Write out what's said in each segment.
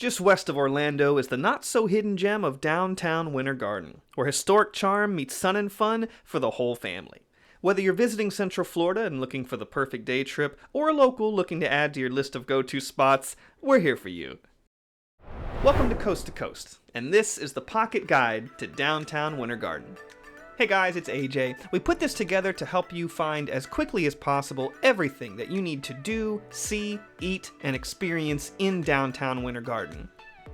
Just west of Orlando is the not-so-hidden gem of downtown Winter Garden, where historic charm meets sun and fun for the whole family. Whether you're visiting Central Florida and looking for the perfect day trip, or a local looking to add to your list of go-to spots, we're here for you. Welcome to Coast, and this is the Pocket Guide to Downtown Winter Garden. Hey guys, it's AJ. We put this together to help you find as quickly as possible everything that you need to do, see, eat, and experience in downtown Winter Garden.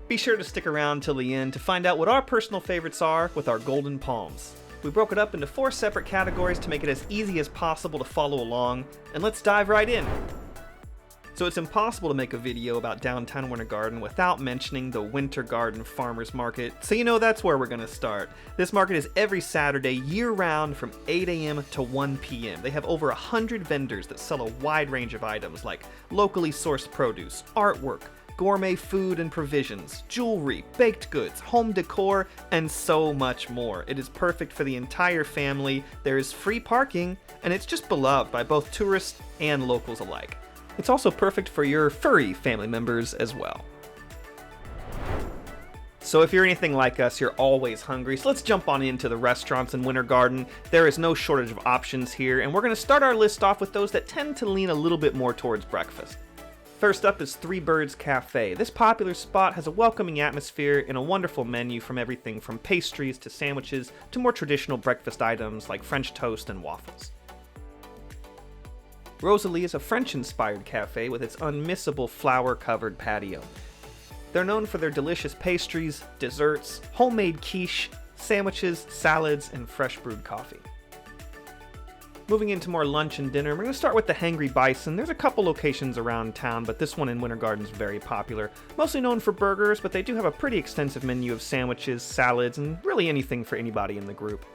Be sure to stick around till the end to find out what our personal favorites are with our Golden Palms. We broke it up into 4 separate categories to make it as easy as possible to follow along, and let's dive right in. So it's impossible to make a video about downtown Winter Garden without mentioning the Winter Garden Farmers Market, so you know that's where we're going to start. This market is every Saturday year-round from 8 a.m. to 1 p.m. They have over 100 vendors that sell a wide range of items like locally sourced produce, artwork, gourmet food and provisions, jewelry, baked goods, home decor, and so much more. It is perfect for the entire family, there is free parking, and it's just beloved by both tourists and locals alike. It's also perfect for your furry family members as well. So if you're anything like us, you're always hungry, so let's jump on into the restaurants in Winter Garden. There is no shortage of options here, and we're going to start our list off with those that tend to lean a little bit more towards breakfast. First up is Three Birds Cafe. This popular spot has a welcoming atmosphere and a wonderful menu from everything from pastries to sandwiches to more traditional breakfast items like French toast and waffles. Rosalie is a French-inspired cafe with its unmissable flower-covered patio. They're known for their delicious pastries, desserts, homemade quiche, sandwiches, salads, and fresh brewed coffee. Moving into more lunch and dinner, we're going to start with the Hangry Bison. There's a couple locations around town, but this one in Winter Garden is very popular. Mostly known for burgers, but they do have a pretty extensive menu of sandwiches, salads, and really anything for anybody in the group.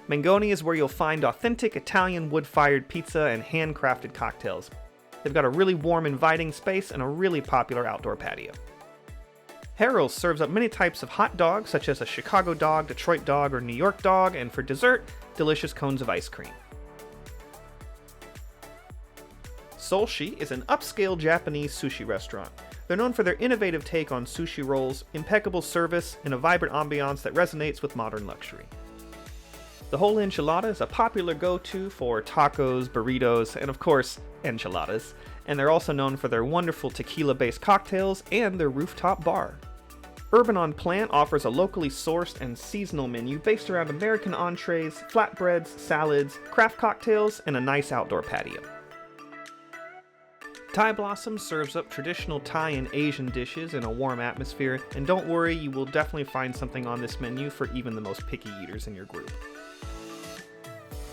Mangoni is where you'll find authentic Italian wood-fired pizza and handcrafted cocktails. They've got a really warm, inviting space and a really popular outdoor patio. Harold's serves up many types of hot dogs, such as a Chicago dog, Detroit dog, or New York dog, and for dessert, delicious cones of ice cream. Solshi is an upscale Japanese sushi restaurant. They're known for their innovative take on sushi rolls, impeccable service, and a vibrant ambiance that resonates with modern luxury. The Whole Enchilada is a popular go-to for tacos, burritos, and of course, enchiladas, and they're also known for their wonderful tequila-based cocktails and their rooftop bar. Urban on Plant offers a locally sourced and seasonal menu based around American entrees, flatbreads, salads, craft cocktails, and a nice outdoor patio. Thai Blossom serves up traditional Thai and Asian dishes in a warm atmosphere, and don't worry, you will definitely find something on this menu for even the most picky eaters in your group.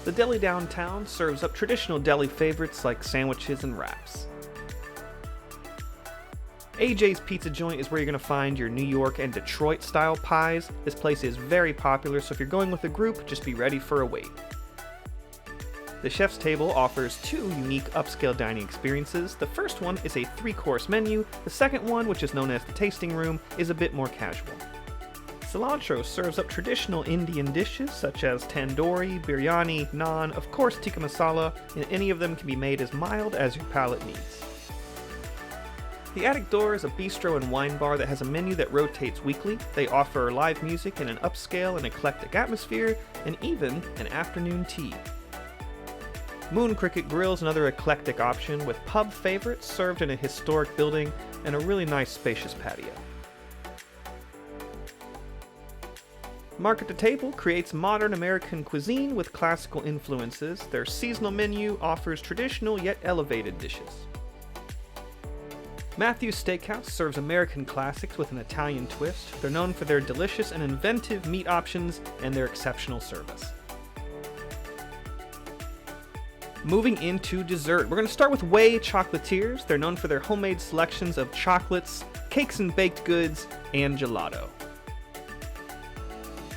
The Deli Downtown serves up traditional deli favorites like sandwiches and wraps. AJ's Pizza Joint is where you're going to find your New York and Detroit style pies. This place is very popular, so if you're going with a group, just be ready for a wait. The Chef's Table offers 2 unique upscale dining experiences. The first one is a 3-course menu. The second one, which is known as the Tasting Room, is a bit more casual. Cilantro serves up traditional Indian dishes such as tandoori, biryani, naan, of course tikka masala, and any of them can be made as mild as your palate needs. The Attic Door is a bistro and wine bar that has a menu that rotates weekly. They offer live music in an upscale and eclectic atmosphere, and even an afternoon tea. Moon Cricket Grill is another eclectic option with pub favorites served in a historic building and a really nice spacious patio. Market to Table creates modern American cuisine with classical influences. Their seasonal menu offers traditional yet elevated dishes. Matthew's Steakhouse serves American classics with an Italian twist. They're known for their delicious and inventive meat options and their exceptional service. Moving into dessert, we're going to start with Way Chocolatiers. They're known for their homemade selections of chocolates, cakes and baked goods, and gelato.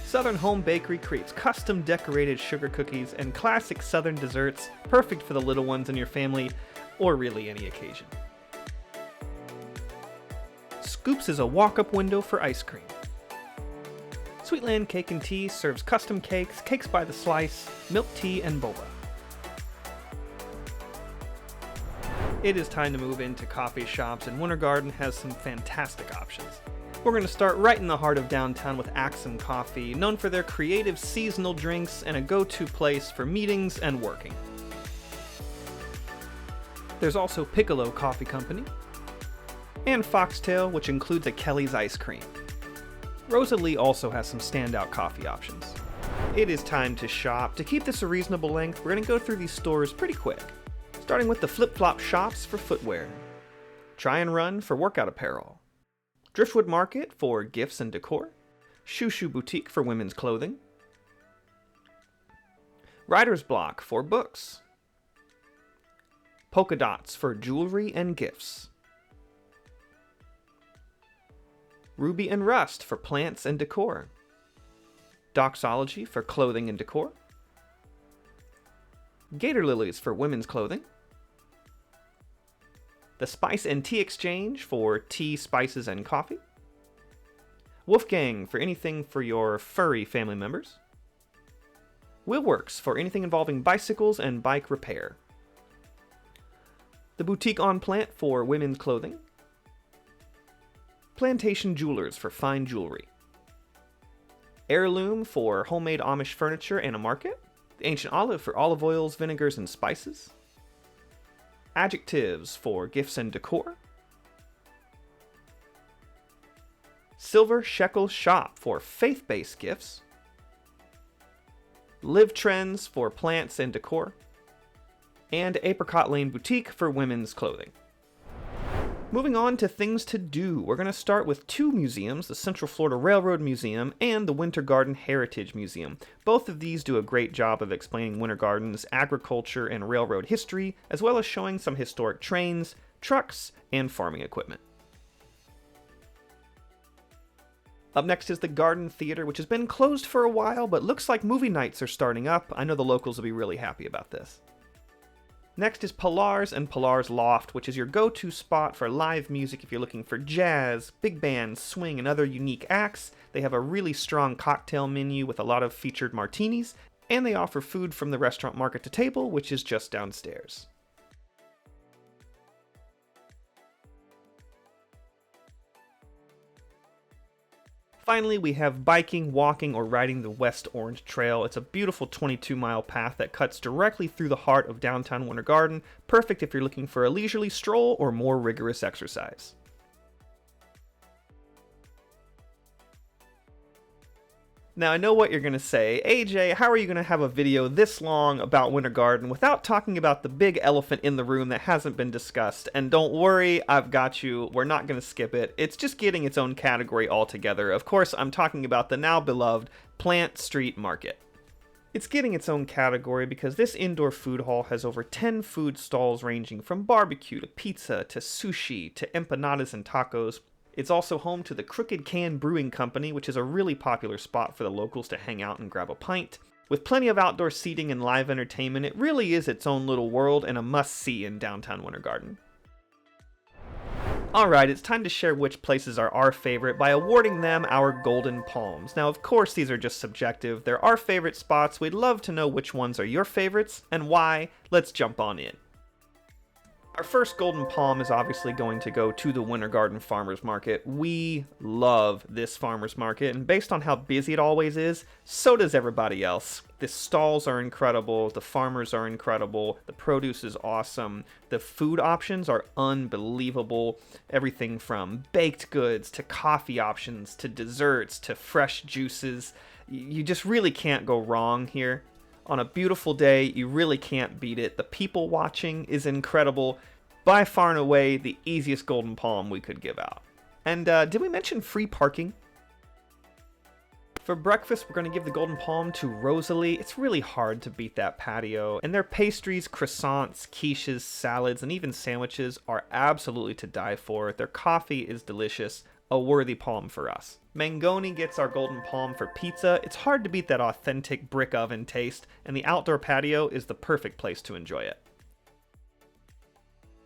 Southern Home Bakery creates custom decorated sugar cookies and classic Southern desserts, perfect for the little ones in your family, or really any occasion. Scoops is a walk-up window for ice cream. Sweetland Cake and Tea serves custom cakes, cakes by the slice, milk tea, and boba. It is time to move into coffee shops, and Winter Garden has some fantastic options. We're going to start right in the heart of downtown with Axum Coffee, known for their creative seasonal drinks and a go-to place for meetings and working. There's also Piccolo Coffee Company, and Foxtail, which includes a Kelly's ice cream. Rosalie also has some standout coffee options. It is time to shop. To keep this a reasonable length, we're going to go through these stores pretty quick, starting with the flip-flop shops for footwear, Try and Run for workout apparel, Driftwood Market for gifts and decor, Shoo Shoo Boutique for women's clothing, Writer's Block for books, Polka Dots for jewelry and gifts, Ruby and Rust for plants and decor, Doxology for clothing and decor, Gator Lilies for women's clothing, the Spice and Tea Exchange for tea, spices, and coffee, Wolfgang for anything for your furry family members, Wheelworks for anything involving bicycles and bike repair, the Boutique on Plant for women's clothing, Plantation Jewelers for fine jewelry, Heirloom for homemade Amish furniture and a market, the Ancient Olive for olive oils, vinegars, and spices, Adjectives for gifts and decor, Silver Shekel Shop for faith-based gifts, Live Trends for plants and decor, and Apricot Lane Boutique for women's clothing. Moving on to things to do, we're going to start with two museums, the Central Florida Railroad Museum and the Winter Garden Heritage Museum. Both of these do a great job of explaining Winter Garden's agriculture and railroad history, as well as showing some historic trains, trucks, and farming equipment. Up next is the Garden Theater, which has been closed for a while, but looks like movie nights are starting up. I know the locals will be really happy about this. Next is Pilar's and Pilar's Loft, which is your go-to spot for live music if you're looking for jazz, big band, swing, and other unique acts. They have a really strong cocktail menu with a lot of featured martinis, and they offer food from the restaurant Market to Table, which is just downstairs. Finally, we have biking, walking, or riding the West Orange Trail. It's a beautiful 22-mile path that cuts directly through the heart of downtown Winter Garden, perfect if you're looking for a leisurely stroll or more rigorous exercise. Now, I know what you're going to say. AJ, how are you going to have a video this long about Winter Garden without talking about the big elephant in the room that hasn't been discussed? And don't worry, I've got you. We're not going to skip it. It's just getting its own category altogether. Of course, I'm talking about the now beloved Plant Street Market. It's getting its own category because this indoor food hall has over 10 food stalls ranging from barbecue to pizza to sushi to empanadas and tacos. It's also home to the Crooked Can Brewing Company, which is a really popular spot for the locals to hang out and grab a pint. With plenty of outdoor seating and live entertainment, it really is its own little world and a must-see in downtown Winter Garden. Alright, it's time to share which places are our favorite by awarding them our Golden Palms. Now, of course, these are just subjective. They're our favorite spots. We'd love to know which ones are your favorites and why. Let's jump on in. Our first Golden Palm is obviously going to go to the Winter Garden Farmers Market. We love this farmers market, and based on how busy it always is, so does everybody else. The stalls are incredible, the farmers are incredible, the produce is awesome, the food options are unbelievable. Everything from baked goods to coffee options to desserts to fresh juices. You just really can't go wrong here. On a beautiful day, you really can't beat it. The people watching is incredible. By far and away, the easiest Golden Palm we could give out. And did we mention free parking? For breakfast, we're going to give the Golden Palm to Rosalie. It's really hard to beat that patio. And their pastries, croissants, quiches, salads, and even sandwiches are absolutely to die for. Their coffee is delicious. A worthy palm for us. Mangoni gets our Golden Palm for pizza. It's hard to beat that authentic brick oven taste, and the outdoor patio is the perfect place to enjoy it.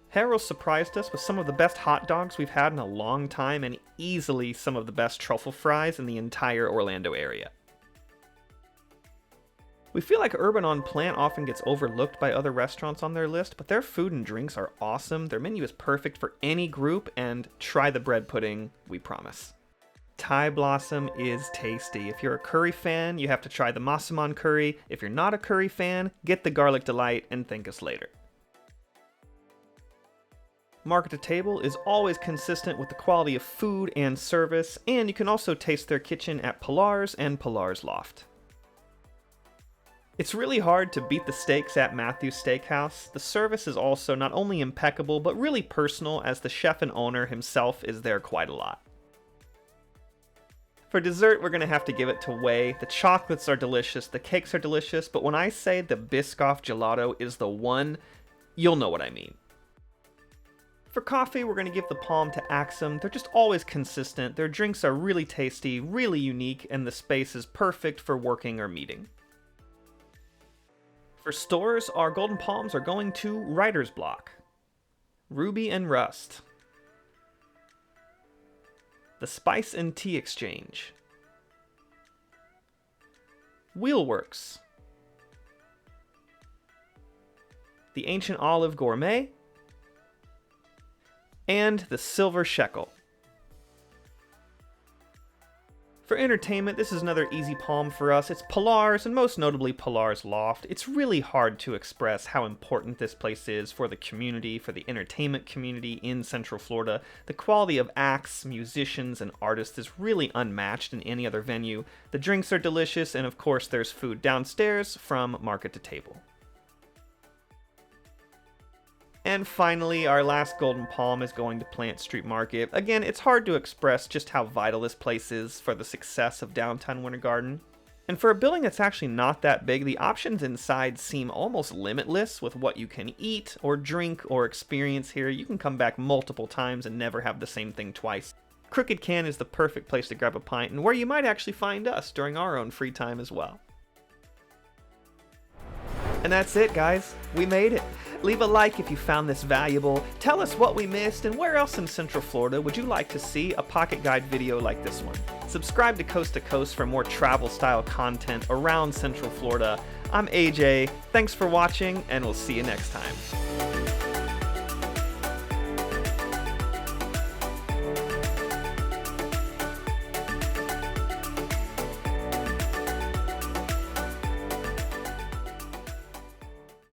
Harold surprised us with some of the best hot dogs we've had in a long time, and easily some of the best truffle fries in the entire Orlando area. We feel like Urban on Plant often gets overlooked by other restaurants on their list, but their food and drinks are awesome. Their menu is perfect for any group, and try the bread pudding, we promise. Thai Blossom is tasty. If you're a curry fan, you have to try the Massaman curry. If you're not a curry fan, get the garlic delight and thank us later. Market to Table is always consistent with the quality of food and service, and you can also taste their kitchen at Pilar's and Pilar's Loft. It's really hard to beat the steaks at Matthew's Steakhouse. The service is also not only impeccable, but really personal, as the chef and owner himself is there quite a lot. For dessert, we're going to have to give it to Wei. The chocolates are delicious, the cakes are delicious, but when I say the Biscoff gelato is the one, you'll know what I mean. For coffee, we're going to give the palm to Axum. They're just always consistent, their drinks are really tasty, really unique, and the space is perfect for working or meeting. For stores, our golden palms are going to Writer's Block, Ruby and Rust, the Spice and Tea Exchange, Wheelworks, the Ancient Olive Gourmet, and the Silver Shekel. For entertainment, this is another easy palm for us. It's Pilar's, and most notably Pilar's Loft. It's really hard to express how important this place is for the community, for the entertainment community in Central Florida. The quality of acts, musicians, and artists is really unmatched in any other venue. The drinks are delicious, and of course there's food downstairs from Market to Table. And finally, our last golden palm is going to Plant Street Market. Again, it's hard to express just how vital this place is for the success of downtown Winter Garden. And for a building that's actually not that big, the options inside seem almost limitless with what you can eat or drink or experience here. You can come back multiple times and never have the same thing twice. Crooked Can is the perfect place to grab a pint, and where you might actually find us during our own free time as well. And that's it, guys. We made it. Leave a like if you found this valuable. Tell us what we missed, and where else in Central Florida would you like to see a pocket guide video like this one. Subscribe to Coast for more travel-style content around Central Florida. I'm AJ. Thanks for watching, and we'll see you next time.